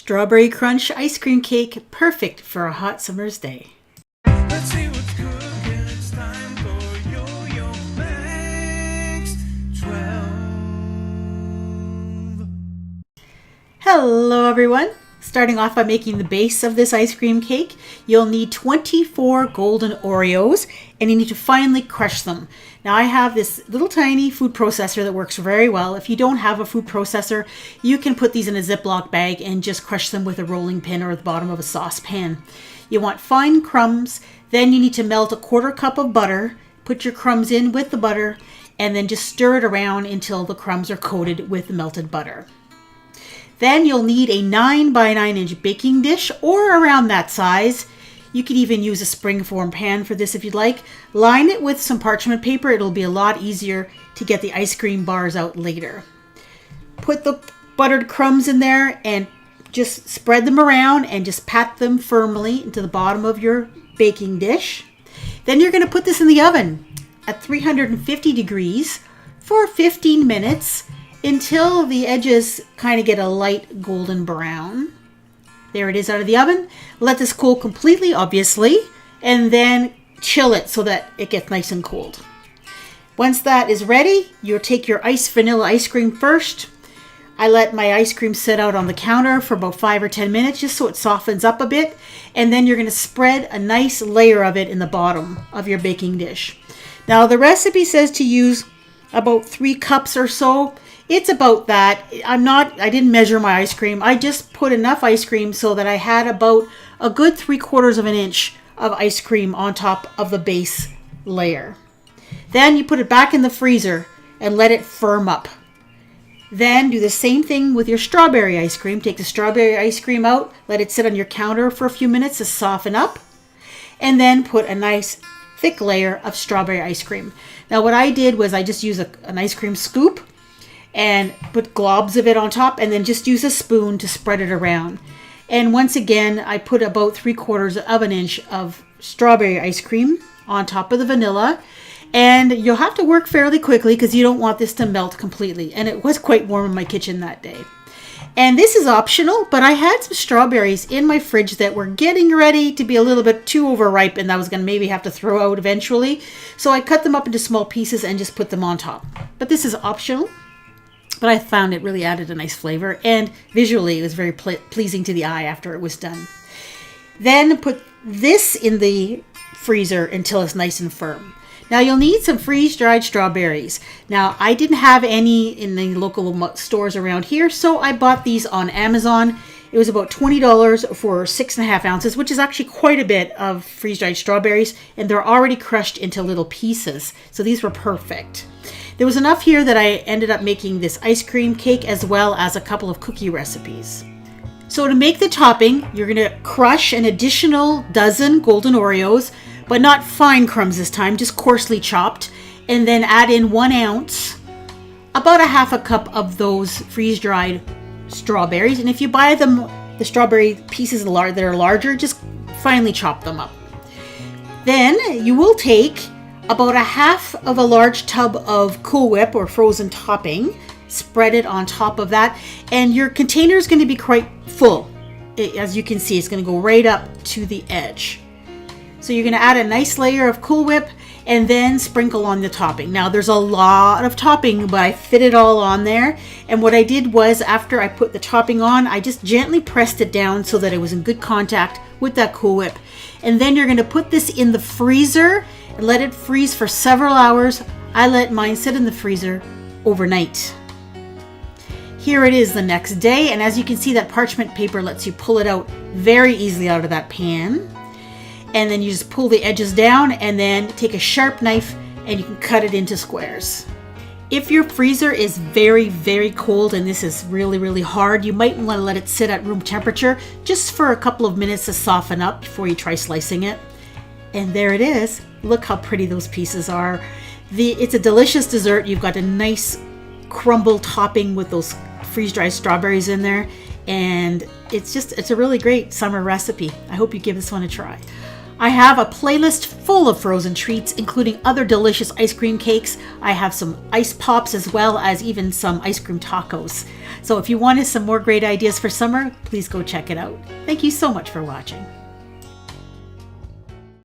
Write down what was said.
Strawberry Crunch ice cream cake, perfect for a hot summer's day. Let's see what's cooking. It's time for Yo-Yo Max 12. Hello everyone! Starting off by making the base of this ice cream cake, you'll need 24 Golden Oreos and you need to finely crush them. Now I have this little tiny food processor that works very well. If you don't have a food processor, you can put these in a Ziploc bag and just crush them with a rolling pin or the bottom of a saucepan. You want fine crumbs, then you need to melt a 1/4 cup of butter, put your crumbs in with the butter, and then just stir it around until the crumbs are coated with the melted butter. Then you'll need a 9 by 9 inch baking dish or around that size. You could even use a springform pan for this if you'd like. Line it with some parchment paper. It'll be a lot easier to get the ice cream bars out later. Put the buttered crumbs in there and just spread them around and just pat them firmly into the bottom of your baking dish. Then you're going to put this in the oven at 350 degrees for 15 minutes until the edges kind of get a light golden brown. There it is out of the oven. Let this cool completely, obviously, and then chill it so that it gets nice and cooled. Once that is ready, you'll take your vanilla ice cream first. I let my ice cream sit out on the counter for about 5 or 10 minutes just so it softens up a bit, and then you're going to spread a nice layer of it in the bottom of your baking dish. Now the recipe says to use about 3 cups or so. It's about that. I didn't measure my ice cream. I just put enough ice cream so that I had about a good 3/4 of an inch of ice cream on top of the base layer. Then you put it back in the freezer and let it firm up. Then do the same thing with your strawberry ice cream. Take the strawberry ice cream out, let it sit on your counter for a few minutes to soften up, and then put a nice thick layer of strawberry ice cream. Now what I did was I just used an ice cream scoop and put globs of it on top and then just use a spoon to spread it around. And once again, I put about 3/4 of an inch of strawberry ice cream on top of the vanilla. And you'll have to work fairly quickly because you don't want this to melt completely. And it was quite warm in my kitchen that day. And this is optional, but I had some strawberries in my fridge that were getting ready to be a little bit too overripe and I was going to maybe have to throw out eventually. So I cut them up into small pieces and just put them on top. But this is optional. But I found it really added a nice flavor, and visually it was very pleasing to the eye after it was done. Then put this in the freezer until it's nice and firm. Now you'll need some freeze-dried strawberries. Now I didn't have any in the local stores around here, so I bought these on Amazon. It was about $20 for 6.5 ounces, which is actually quite a bit of freeze-dried strawberries, and they're already crushed into little pieces, so these were perfect. There was enough here that I ended up making this ice cream cake as well as a couple of cookie recipes. So to make the topping, you're going to crush an additional dozen Golden Oreos, but not fine crumbs this time, just coarsely chopped, and then add in 1 ounce, about a 1/2 cup of those freeze-dried strawberries. And if you buy them, the strawberry pieces that are larger, just finely chop them up. Then you will take about a 1/2 of a large tub of Kool Whip or frozen topping, spread it on top of that, and your container is going to be quite full. As you can see, it's going to go right up to the edge. So you're going to add a nice layer of Kool Whip and then sprinkle on the topping. Now there's a lot of topping, but I fit it all on there. And what I did was after I put the topping on, I just gently pressed it down so that it was in good contact with that Kool Whip. And then you're going to put this in the freezer and let it freeze for several hours. I let mine sit in the freezer overnight. Here it is the next day, and as you can see, that parchment paper lets you pull it out very easily out of that pan. And then you just pull the edges down and then take a sharp knife and you can cut it into squares. If your freezer is very, very cold and this is really, really hard, you might want to let it sit at room temperature just for a couple of minutes to soften up before you try slicing it. And there it is. Look how pretty those pieces are. It's a delicious dessert. You've got a nice crumble topping with those freeze-dried strawberries in there. And it's a really great summer recipe. I hope you give this one a try. I have a playlist full of frozen treats, including other delicious ice cream cakes. I have some ice pops as well as even some ice cream tacos. So if you wanted some more great ideas for summer, please go check it out. Thank you so much for watching.